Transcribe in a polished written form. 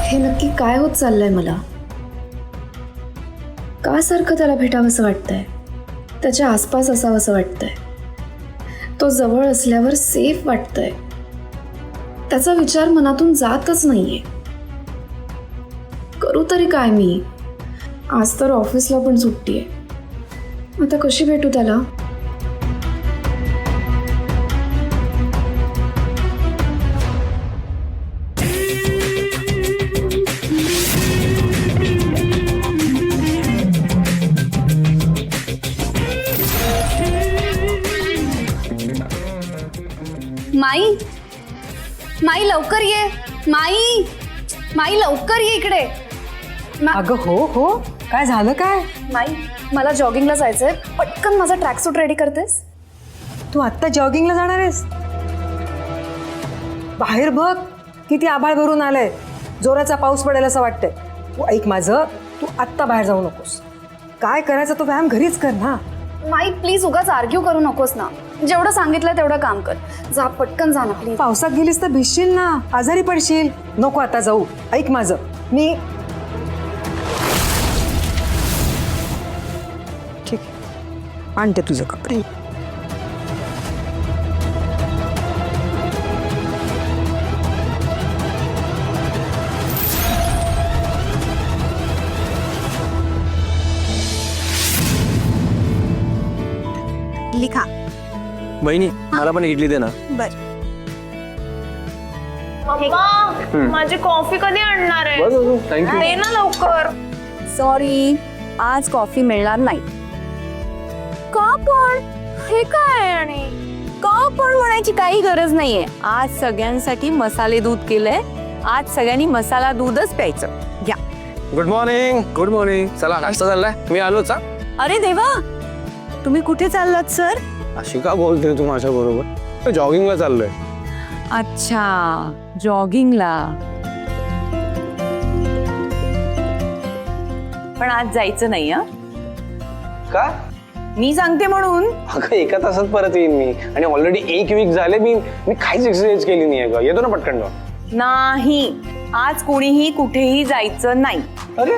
हे नक्की काय होत चाललंय मला? का सारखं त्याला भेटावंसं वाटतंय, त्याच्या आसपास असावंसं वाटतंय, तो जवळ असल्यावर सेफ वाटतंय. त्याचा विचार मनातून जातच नाहीये. करू तरी काय मी? आज तर ऑफिसला पण सुट्टी आहे. आता कशी भेटू त्याला? माई, माई लवकर ये. माई, माई लवकर ये इकडे. अगं हो हो, काय झालं काय? माई, मला जॉगिंगला जायचंय. पटकन माझा ट्रॅकसूट रेडी करतेस? तू आत्ता जॉगिंगला जाणार आहेस? बाहेर बघ किती आभाळ भरून आलंय, जोराचा पाऊस पडेल असं वाटतंय. तू ऐक माझं, तू आत्ता बाहेर जाऊ नकोस. काय करायचं तो व्यायाम घरीच कर ना. माई प्लीज उगाच आर्ग्यू करू नकोस ना. जेवढं सांगितलं तेवढं काम कर. जा पटकन जा ना प्लीज. पावसात गेलीस तर भिजशील ना, आजारी पडशील. नको आता जाऊ, ऐक माझं. मी ठीक आहे, आणते तुझं कपडे. लिखा. बहिणी मला पण इडली दे ना. बर. माझी कॉफी कधी आणणार आहे? थँक्यू. दे ना लवकर. सॉरी, आज कॉफी मिळणार नाही. का पण? हे काय आहे? आणि का पण म्हणायची काही गरज नाहीये. आज सगळ्यांसाठी मसाले दूध केलंय. आज सगळ्यांनी मसाला दूधच प्यायचं. घ्या. Good morning. Good morning. चला नाश्ता झालाय, मी आलोच. अरे देवा, तुम्ही कुठे चाललात सर? अशी का बोलते तू माझ्या बरोबर? जॉगिंगला चाललोय. अच्छा, जॉगिंगला. पण आज जायचं नाही हं? का? मी सांगते म्हणून. अगं एका तासात परत येईन मी, आणि ऑलरेडी एक वीक झाले मी काहीच एक्सरसाइज केली नाही. ग येतो ना पटकन. नाही, आज कोणीही कुठेही जायचं नाही. अरे